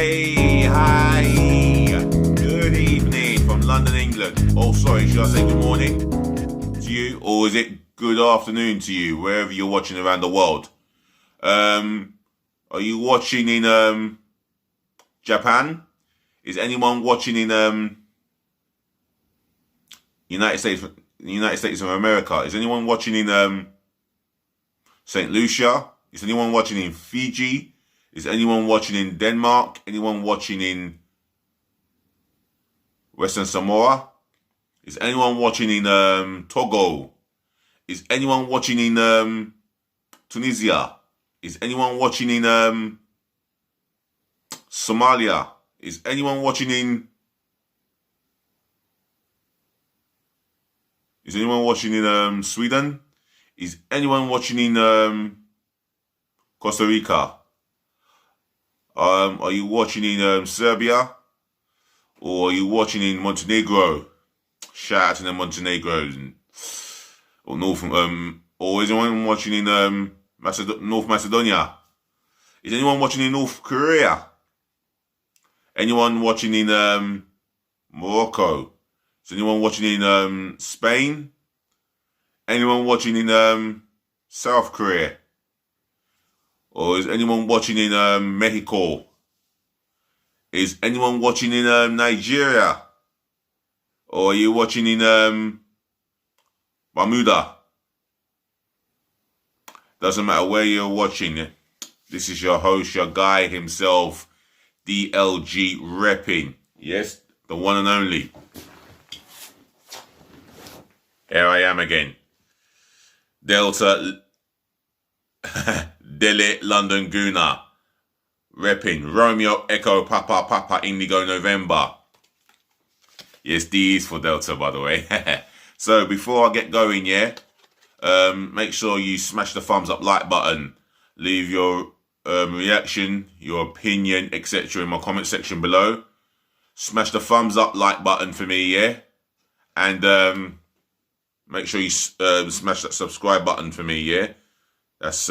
Hey, hi, good evening from London, England. Oh, sorry, should I say good morning to you? Or is it good afternoon to you, wherever you're watching around the world? Are you watching in Japan? Is anyone watching in United States of America? Is anyone watching in St. Lucia? Is anyone watching in Fiji? Is anyone watching in Denmark? Anyone watching in Western Samoa? Is anyone watching in Togo? Is anyone watching in Tunisia? Is anyone watching in Somalia? Is anyone watching in Sweden? Is anyone watching in Costa Rica? Are you watching in Serbia? Or are you watching in Montenegro? Shout out to the Montenegros. Or or is anyone watching in North Macedonia? Is anyone watching in North Korea? Anyone watching in Morocco? Is anyone watching in Spain? Anyone watching in South Korea? Or is anyone watching in Mexico? Is anyone watching in Nigeria? Or are you watching in Bermuda? Doesn't matter where you're watching. This is your host, your guy himself, DLG Reppin. Yes, the one and only. Here I am again. Delta Delhi London Guna. Reppin. Romeo Echo Papa Papa Indigo November. Yes, D is for Delta, by the way. So before I get going, make sure you smash the thumbs up like button. Leave your reaction, your opinion, etc. in my comment section below. Smash the thumbs up like button for me, and make sure you smash that subscribe button for me, That's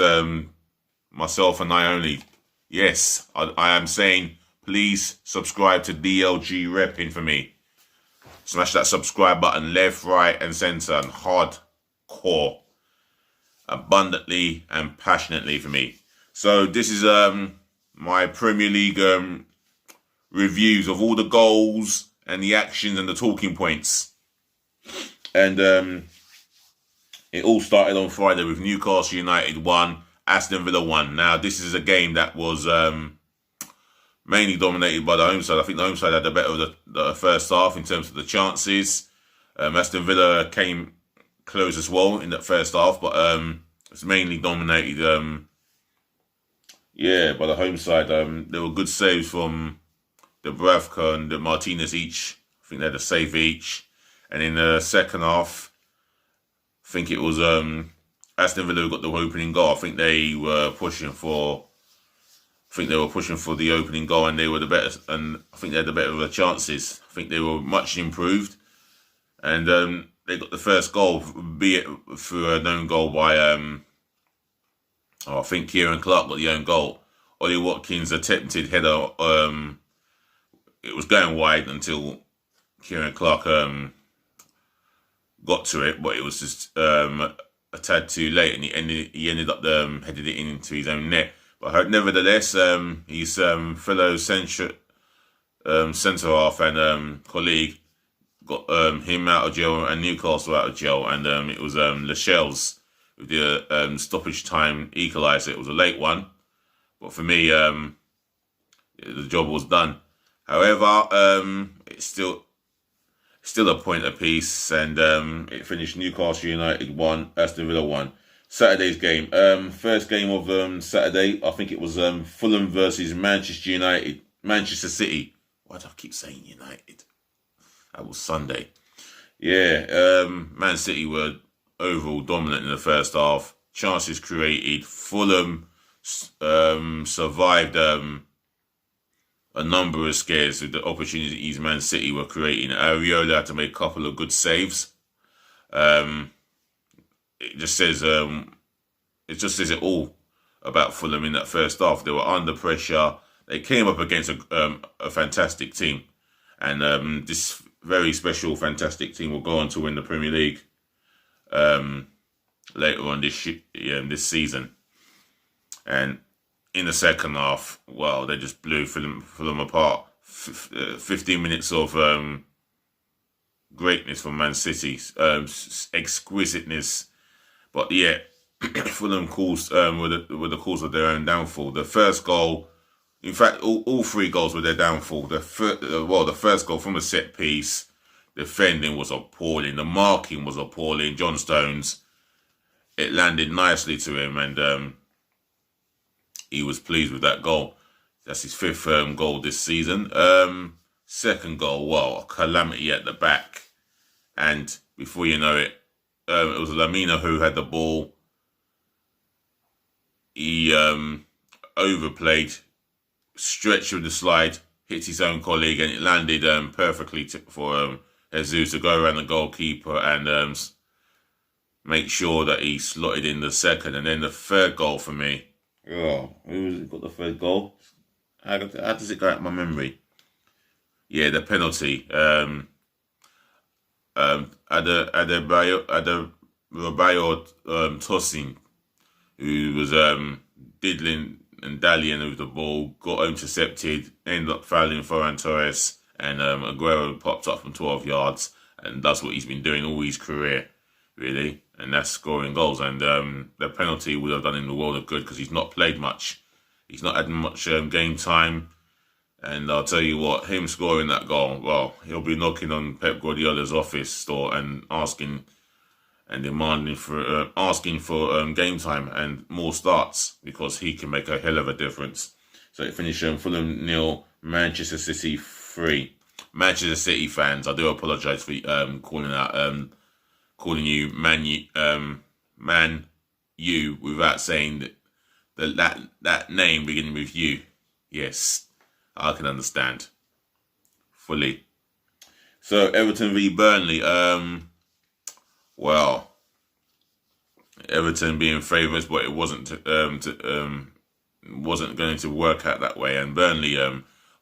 myself and I only. Yes, I am saying please subscribe to DLG Reppin for me. Smash that subscribe button left, right and centre and hardcore. Abundantly and passionately for me. So this is my Premier League reviews of all the goals and the actions and the talking points. And it all started on Friday with Newcastle United 1, Aston Villa 1. Now this is a game that was mainly dominated by the home side. I think the home side had the better of the first half in terms of the chances. Aston Villa came close as well in that first half, but it's mainly dominated by the home side. There were good saves from Dubravka and Martinez each. I think they had a save each. And in the second half, I think it was Aston Villa who got the opening goal. I think they were pushing for the opening goal, and they were the better, and I think they had the better of the chances. I think they were much improved, and they got the first goal, be it through a known goal by I think Kieran Clark got the own goal. Ollie Watkins attempted header. It was going wide until Kieran Clark got to it, but it was just a tad too late, and he ended up headed it into his own net. But nevertheless, his fellow centre half and colleague got him out of jail and Newcastle out of jail, and it was Lascelles with the stoppage time equaliser. It was a late one, but for me, the job was done. However, it's still a point apiece, and it finished Newcastle United 1, Aston Villa 1. Saturday's game, first game of Saturday, I think it was Fulham versus Manchester City. Why do I keep saying United? That was Sunday. Man City were overall dominant in the first half. Chances created. Fulham survived a number of scares with the opportunities Man City were creating. Areola had to make a couple of good saves. It just says it all about Fulham in that first half. They were under pressure. they came up against a fantastic team, and this very special, fantastic team will go on to win the Premier League later on this season. And in the second half, well, they just blew Fulham apart. 15 minutes of greatness from Man City, exquisiteness. But yeah, Fulham were the cause of their own downfall. The first goal, in fact, all three goals were their downfall. The first goal from a set piece, defending was appalling. The marking was appalling. John Stones, it landed nicely to him, and he was pleased with that goal. That's his fifth goal this season. Second goal, well, a calamity at the back. And before you know it, it was Lamina who had the ball. He overplayed, stretched with the slide, hit his own colleague, and it landed perfectly for Jesus to go around the goalkeeper and make sure that he slotted in the second. And then the third goal for me. Oh, who's got the third goal? How does it go out of my memory? Yeah, the penalty. Adebayo Tosin, who was diddling and dallying with the ball, got intercepted, ended up fouling Ferran Torres, and Aguero popped up from 12 yards, and that's what he's been doing all his career, really, and that's scoring goals. And the penalty would have done him the world of good because he's not played much. He's not had much game time. And I'll tell you what, him scoring that goal, well, he'll be knocking on Pep Guardiola's office door and asking and demanding for game time and more starts, because he can make a hell of a difference. So it finished Fulham 0, Manchester City 3. Manchester City fans, I do apologise for calling you Man U without saying that name beginning with U. Yes, I can understand fully. So Everton v Burnley. Well, Everton being favourites, but it wasn't going to work out that way. And Burnley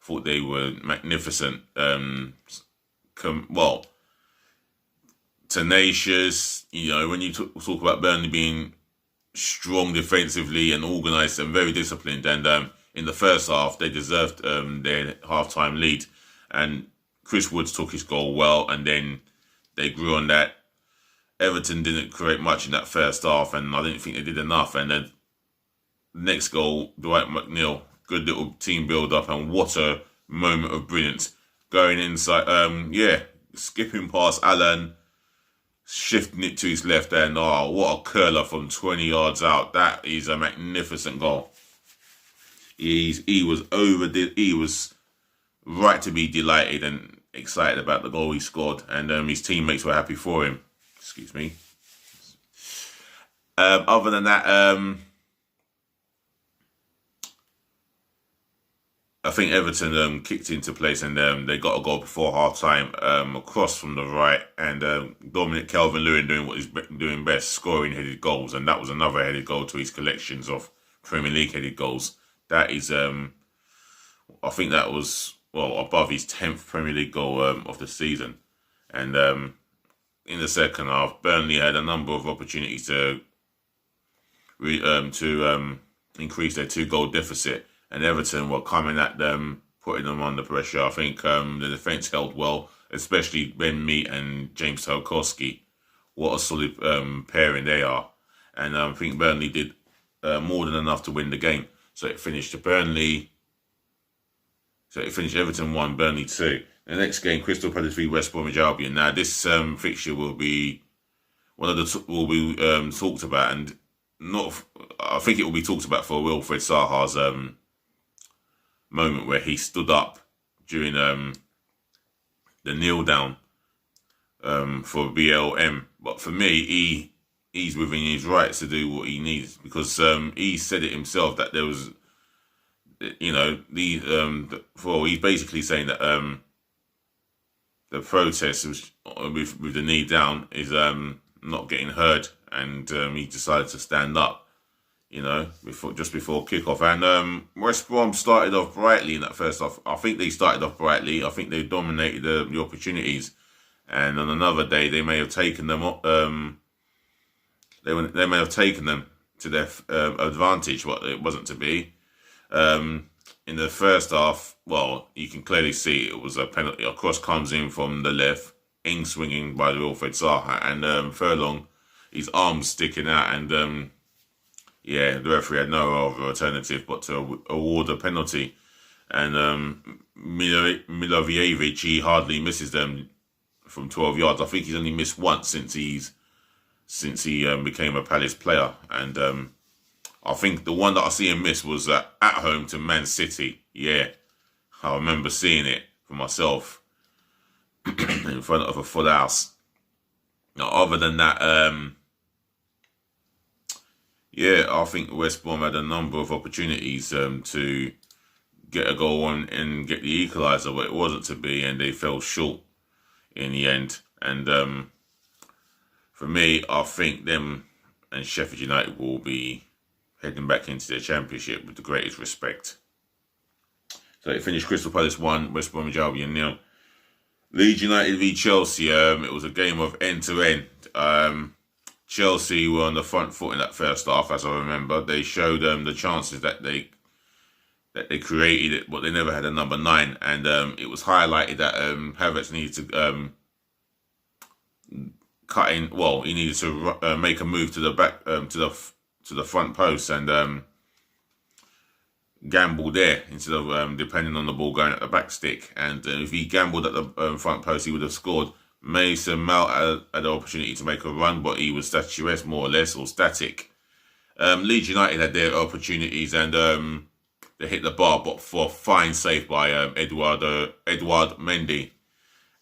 thought they were magnificent. Tenacious. You know, when you talk about Burnley being strong defensively and organised and very disciplined, and in the first half they deserved their half-time lead, and Chris Woods took his goal well, and then they grew on that. Everton didn't create much in that first half, and I didn't think they did enough. And then the next goal, Dwight McNeil, good little team build-up, and what a moment of brilliance. Going inside, skipping past Alan, shifting it to his left hand. Oh, what a curler from 20 yards out. That is a magnificent goal. He was right to be delighted and excited about the goal he scored, and his teammates were happy for him. Excuse me. Other than that, I think Everton kicked into place, and they got a goal before half-time, a cross from the right, and Dominic Calvert-Lewin doing what he's doing best, scoring headed goals, and that was another headed goal to his collections of Premier League headed goals. That is, I think that was, above his 10th Premier League goal of the season. And in the second half, Burnley had a number of opportunities to increase their 2-goal deficit, and Everton were coming at them, putting them under pressure. I think the defence held well, especially Ben Meat and James Tarkowski. What a solid pairing they are. And I think Burnley did more than enough to win the game. So it finished Everton 1, Burnley 2. The next game, Crystal Palace v West Bromwich Albion. Now this fixture will be talked about, and I think it will be talked about for Wilfred Zaha's moment where he stood up during the kneel down for BLM. But for me, he's within his rights to do what he needs, because he said it himself that there was, he's basically saying that the protest with the knee down is not getting heard, and he decided to stand up. just before kickoff. And West Brom started off brightly in that first half. I think they started off brightly. I think they dominated the opportunities. And on another day, they may have taken them. They may have taken them to their advantage, but it wasn't to be. In the first half, well, you can clearly see it was a penalty. A cross comes in from the left, in swinging by the Wilfred Zaha, and Furlong, his arms sticking out, and the referee had no other alternative but to award a penalty. And Milojevic, he hardly misses them from 12 yards. I think he's only missed once since he became a Palace player. And I think the one that I see him miss was at home to Man City. Yeah, I remember seeing it for myself in front of a full house. Now, other than that, I think West Brom had a number of opportunities to get a goal on and get the equaliser, but it wasn't to be, and they fell short in the end. And for me, I think them and Sheffield United will be heading back into their championship with the greatest respect. So it finished Crystal Palace 1, West Bromwich Albion 0. Leeds United v Chelsea. It was a game of end to end. Chelsea were on the front foot in that first half, as I remember. They showed the chances that they created it, but they never had a number 9. And it was highlighted that Havertz needed to cut in. Well, he needed to make a move to the back, to the front post, and gamble there instead of depending on the ball going at the back stick. And if he gambled at the front post, he would have scored. Mason Mount had the opportunity to make a run, but he was statuesque, more or less, or static. Leeds United had their opportunities, and they hit the bar, but for a fine save by Edouard Mendy.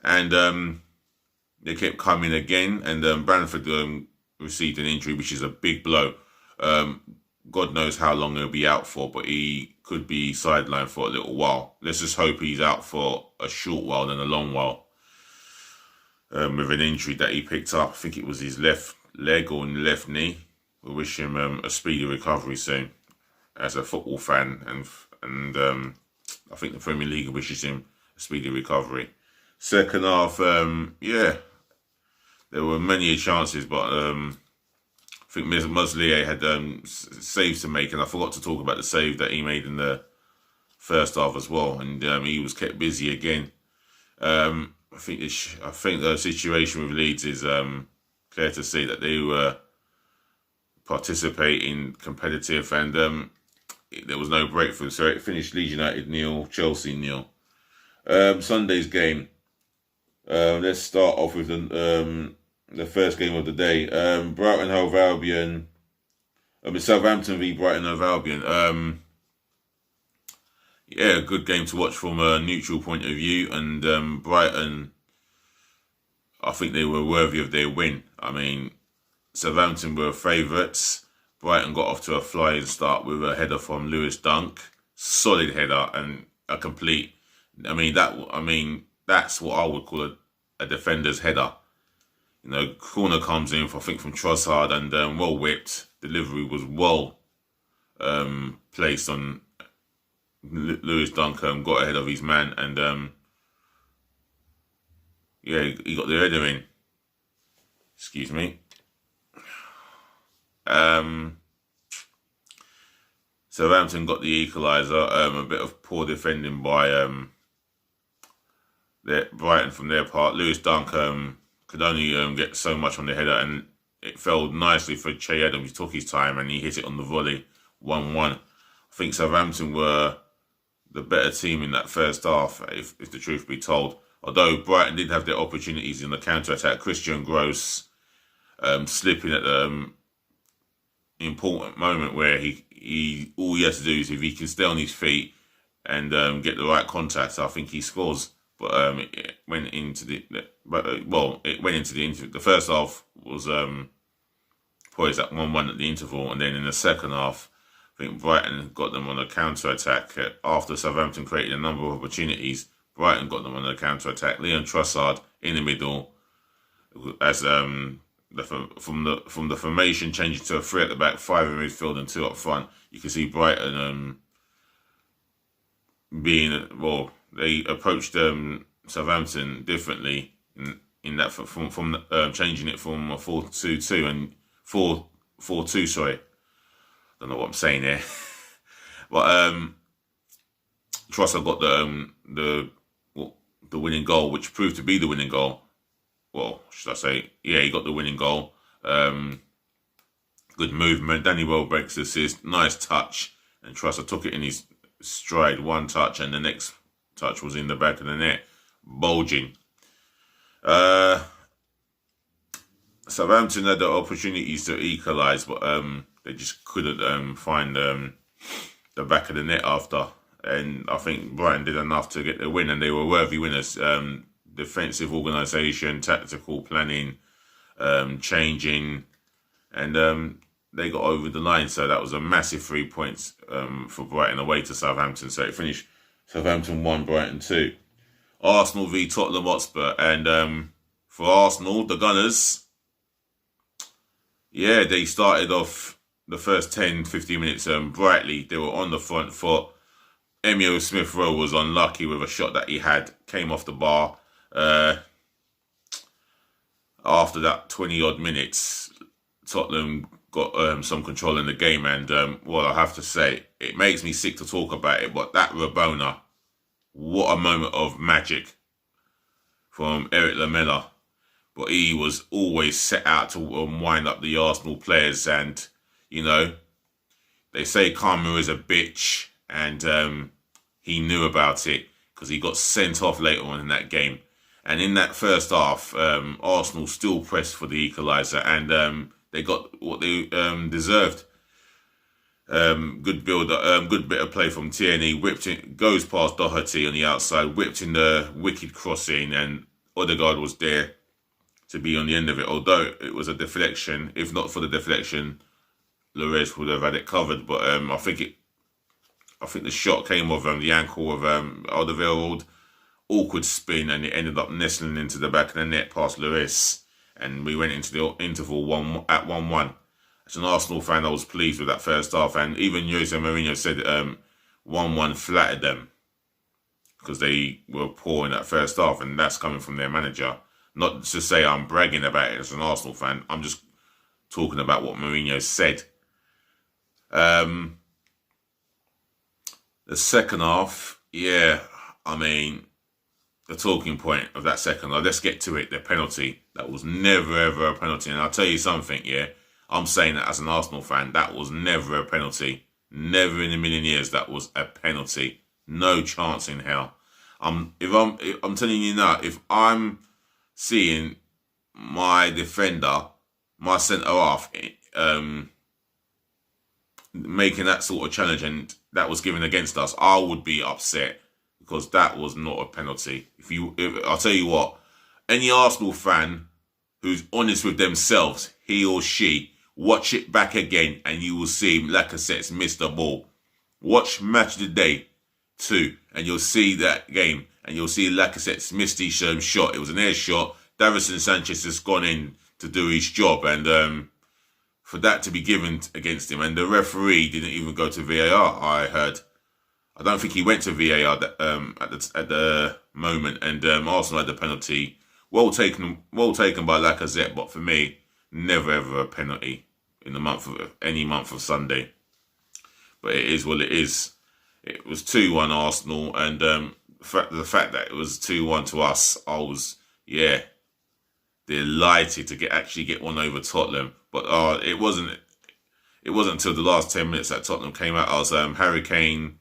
And they kept coming again, and Brentford received an injury, which is a big blow. God knows how long he'll be out for, but he could be sidelined for a little while. Let's just hope he's out for a short while than a long while. With an injury that he picked up, I think it was his left leg or left knee. We wish him a speedy recovery soon. As a football fan, and I think the Premier League wishes him a speedy recovery. Second half, there were many chances, but I think Muslier had saves to make, and I forgot to talk about the save that he made in the first half as well, and he was kept busy again. I think the situation with Leeds is clear to see that they were participating competitive, and there was no breakthrough. So it finished Leeds United 0, Chelsea 0. Sunday's game. Let's start off with the first game of the day. Brighton Hove Albion. Southampton v Brighton Hove Albion. A good game to watch from a neutral point of view, and Brighton, I think they were worthy of their win. I mean, Southampton were favourites. Brighton got off to a flying start with a header from Lewis Dunk, solid header and a complete. That's what I would call a defender's header. Corner comes in, I think, from Trossard, and well whipped. Delivery was well placed on. Lewis Dunk got ahead of his man, and he got the header in. Excuse me. Southampton got the equaliser. A bit of poor defending by Brighton from their part. Lewis Dunk could only get so much on the header, and it fell nicely for Che Adams. He took his time and he hit it on the volley, 1-1. I think Southampton were the better team in that first half, if the truth be told. Although Brighton did have their opportunities in the counter-attack. Christian Gross slipping at the important moment where he all he has to do is, if he can stay on his feet and get the right contact, I think he scores. But it went into the interval. The first half was poised at 1-1 at the interval, and then in the second half, I think Brighton got them on a counter-attack. After Southampton created a number of opportunities, Brighton got them on a counter-attack. Leon Trossard in the middle, as from the formation changing to a 3 at the back, 5 in midfield and 2 up front. You can see Brighton they approached Southampton differently in that from changing it from a 4-2-2 and 4-4-2. Sorry, don't know what I'm saying there, but Trossard got the winning goal, which proved to be the winning goal. Well, should I say? Yeah, he got the winning goal. Good movement. Danny Welbeck's assist, nice touch, and Trossard took it in his stride. One touch, and the next touch was in the back of the net, bulging. Southampton had the opportunities to equalise, but they just couldn't find the back of the net after. And I think Brighton did enough to get the win, and they were worthy winners. Defensive organisation, tactical planning, changing, and they got over the line. So that was a massive 3 points for Brighton away to Southampton. So it finished Southampton 1, Brighton 2. Arsenal v Tottenham Hotspur, and for Arsenal, the Gunners, yeah, they started off the first 10-15 minutes brightly. They were on the front foot. Emile Smith-Rowe was unlucky with a shot that he had, came off the bar. After that 20-odd minutes, Tottenham got some control in the game, and well, I have to say, it makes me sick to talk about it, but that Rabona, what a moment of magic from Eric Lamela. But he was always set out to wind up the Arsenal players, and, you know, they say karma is a bitch, and he knew about it because he got sent off later on in that game. And in that first half, Arsenal still pressed for the equaliser, and they got what they deserved. Good build, good bit of play from Tierney. Whipped it, goes past Doherty on the outside, whipped in the wicked crossing, and Odegaard was there to be on the end of it. Although it was a deflection, if not for the deflection, Lloris would have had it covered. But I think the shot came off the ankle of Alderweireld. Awkward spin, and it ended up nestling into the back of the net past Lloris, and we went into the interval at 1-1. As an Arsenal fan, I was pleased with that first half, and even Jose Mourinho said 1-1 flattered them because they were poor in that first half, and that's coming from their manager. Not to say I'm bragging about it as an Arsenal fan, I'm just talking about what Mourinho said. The second half, yeah, I mean, the talking point of that second half, let's get to it, the penalty. That was never ever a penalty, and I'll tell you something, yeah, I'm saying that as an Arsenal fan, that was never a penalty. Never in a million years that was a penalty. No chance in hell. I'm telling you now, if I'm seeing my defender, my centre half, making that sort of challenge, and that was given against us, I would be upset because that was not a penalty. I'll tell you what, any Arsenal fan who's honest with themselves, he or she, watch it back again and you will see Lacazette's missed the ball. Watch Match of the Day 2 and you'll see that game and you'll see Lacazette's missed his shot. It was an air shot. Davinson Sanchez has gone in to do his job, and for that to be given against him, and the referee didn't even go to VAR, I heard. I don't think he went to VAR at the moment, and Arsenal had the penalty. Well taken by Lacazette, but for me, never ever a penalty in any month of Sunday. But it is what it is. It was 2-1 Arsenal, and the fact that it was 2-1 to us, I was delighted to actually get one over Tottenham. But it wasn't until the last 10 minutes that Tottenham came out. I was Harry Kane.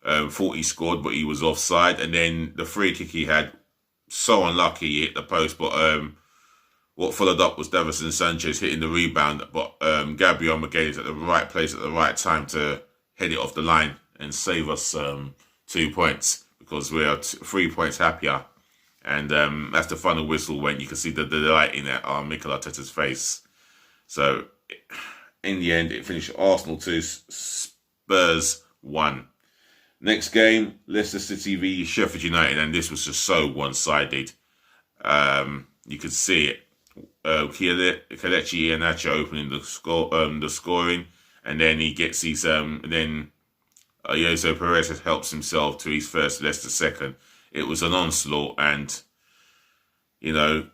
Thought he scored, but he was offside. And then the free kick he had, so unlucky, he hit the post. But what followed up was Davinson Sanchez hitting the rebound. But Gabriel Magalhaes at the right place at the right time to head it off the line and save us 2 points, because we are 3 points happier. And as the final whistle went, you can see the delight in it on Mikel Arteta's face. So in the end, it finished Arsenal 2, Spurs 1. Next game, Leicester City v Sheffield United, and this was just so one-sided. You could see it. Kelechi Iheanacho opening the scoring, and then he gets his then Jose Perez helps himself to his first, Leicester second. It was an onslaught, and you know,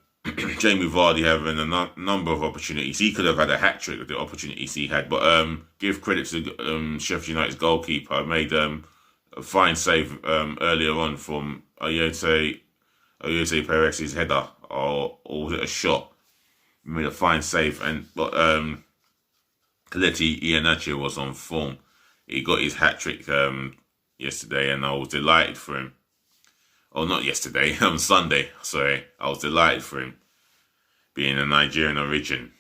Jamie Vardy having a number of opportunities. He could have had a hat trick of the opportunities he had, but give credit to Sheffield United's goalkeeper. Made a fine save earlier on from Jose Perez's header, or was it a shot? Made a fine save, but Kelechi Iheanacho was on form. He got his hat trick yesterday, and I was delighted for him. Oh, not yesterday, on Sunday. Sorry, I was delighted for him, being a Nigerian origin.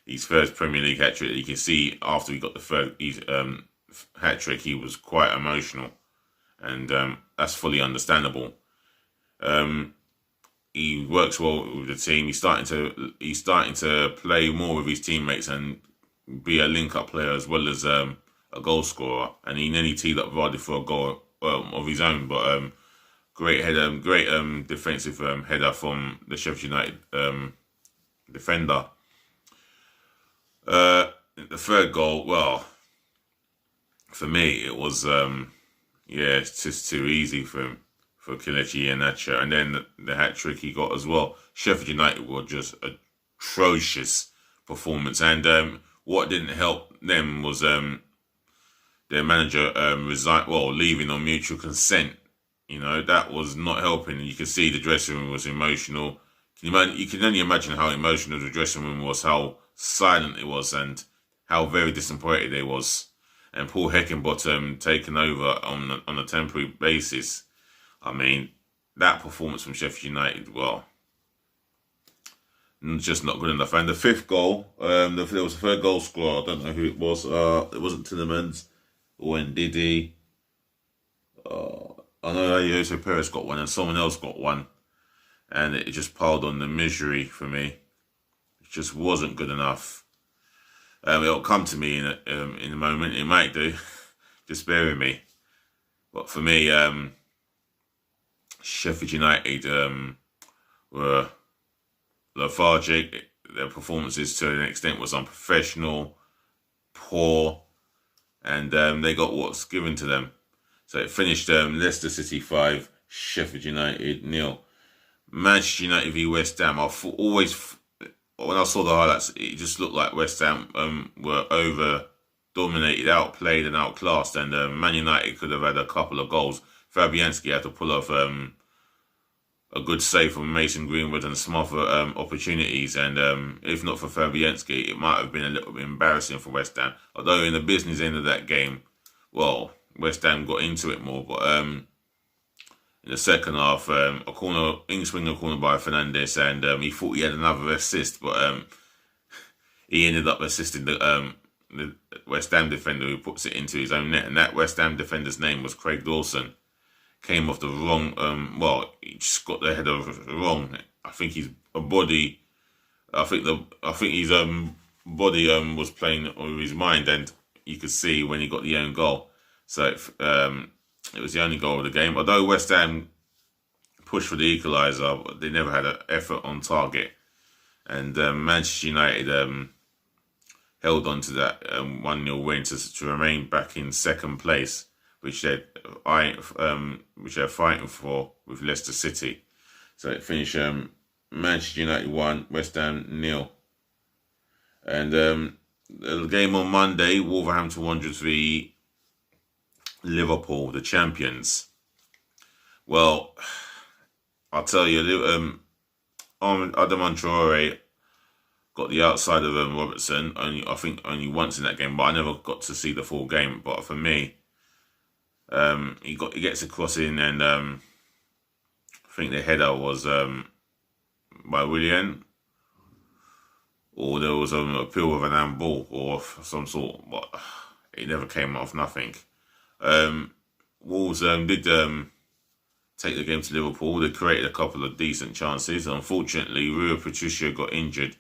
His first Premier League hat trick. You can see after he got his hat trick, he was quite emotional, and that's fully understandable. He works well with the team. He's starting to play more with his teammates and be a link-up player as well as a goal scorer. And he nearly teed up Vardy for a goal of his own, but great header, great defensive header from the Sheffield United defender. The third goal, well, for me it was it's just too easy for Kelechi Iheanacho, and then the hat trick he got as well. Sheffield United were just atrocious performance, and what didn't help them was their manager leaving on mutual consent. You know, that was not helping. You could see the dressing room was emotional. You can only imagine how emotional the dressing room was, how silent it was, and how very disappointed they was. And Paul Heckingbottom taking over on a temporary basis. I mean, that performance from Sheffield United, well, just not good enough. And the fifth goal, there was a third goal scorer. I don't know who it was. It wasn't Tillemans or Ndidi. I know Jose Perez got one and someone else got one. And it just piled on the misery for me. It just wasn't good enough. It'll come to me in a moment. It might do. Just bear with me. But for me, Sheffield United were lethargic. Their performances to an extent was unprofessional, poor, and they got what's given to them. So it finished Leicester City 5, Sheffield United 0. Manchester United v West Ham. When I saw the highlights, it just looked like West Ham were over-dominated, outplayed and outclassed, and Man United could have had a couple of goals. Fabianski had to pull off a good save from Mason Greenwood and some other opportunities, and if not for Fabianski, it might have been a little bit embarrassing for West Ham. Although in the business end of that game, well, West Ham got into it more, but in the second half, a in-swinger corner by Fernandes, and he thought he had another assist, but he ended up assisting the West Ham defender who puts it into his own net, and that West Ham defender's name was Craig Dawson. Came off the wrong, he just got the header wrong. I think his body, was playing with his mind, and you could see when he got the own goal. So it was the only goal of the game. Although West Ham pushed for the equaliser, but they never had an effort on target. And Manchester United held on to that 1-0 win to remain back in second place, which they're fighting for with Leicester City. So it finished Manchester United 1, West Ham 0. And the game on Monday, Wolverhampton Wanderers v Liverpool, the champions. Well, I'll tell you, Adama Traore got the outside of Robertson, I think only once in that game, but I never got to see the full game. But for me, he gets a cross in, and I think the header was by Willian, or there was an appeal with an handball or some sort, but it never came off nothing. Wolves did take the game to Liverpool. They created a couple of decent chances. Unfortunately, Rui Patricio got injured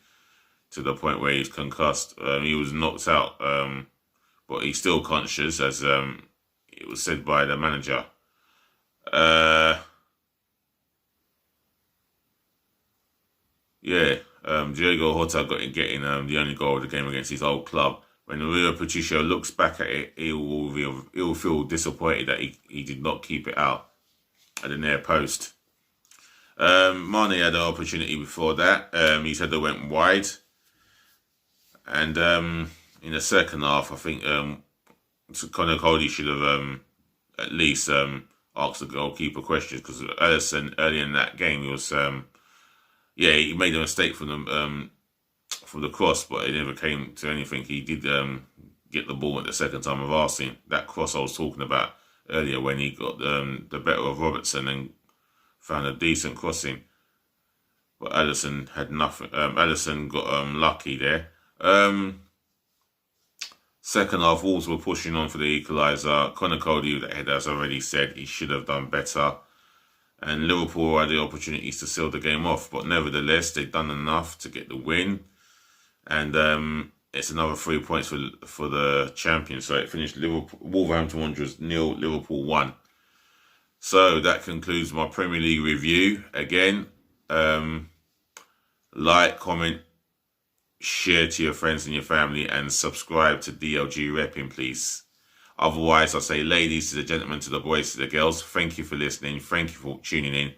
to the point where he's concussed. He was knocked out, but he's still conscious, as it was said by the manager. Yeah, Diego Jota getting the only goal of the game against his old club. When Rio Patricio looks back at it, he'll feel disappointed that he did not keep it out at the near post. Mane had an opportunity before that. His header went wide. And in the second half, I think Conor Cody should have at least asked the goalkeeper questions, because Alisson early in that game, he was he made a mistake from the cross, but it never came to anything. He did get the ball at the second time of asking. That cross I was talking about earlier, when he got the better of Robertson and found a decent crossing, but Alisson had nothing. Alisson got lucky there. Second half, Wolves were pushing on for the equaliser. Conor Cody with that header, as I already said, he should have done better. And Liverpool had the opportunities to seal the game off, but nevertheless, they've done enough to get the win. And it's another 3 points for the champions. So it finished Wolverhampton Wanderers 0, Liverpool 1. So that concludes my Premier League review. Again, like, comment, share to your friends and your family, and subscribe to DLG Reppin, please. Otherwise, I say ladies to the gentlemen, to the boys to the girls, thank you for listening, thank you for tuning in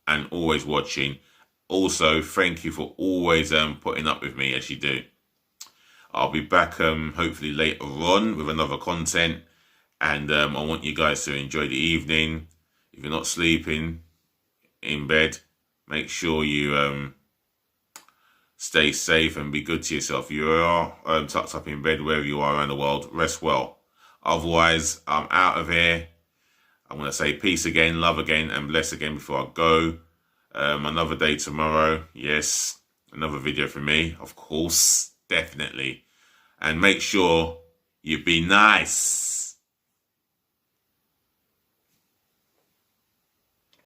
and always watching. Also, thank you for always putting up with me as you do. I'll be back hopefully later on with another content, and I want you guys to enjoy the evening. If you're not sleeping in bed, make sure you stay safe and be good to yourself. You are tucked up in bed wherever you are around the world. Rest well. Otherwise, I'm out of here. I'm going to say peace again, love again, and bless again before I go. Another day tomorrow. Yes, another video from me, of course, definitely. And make sure you be nice.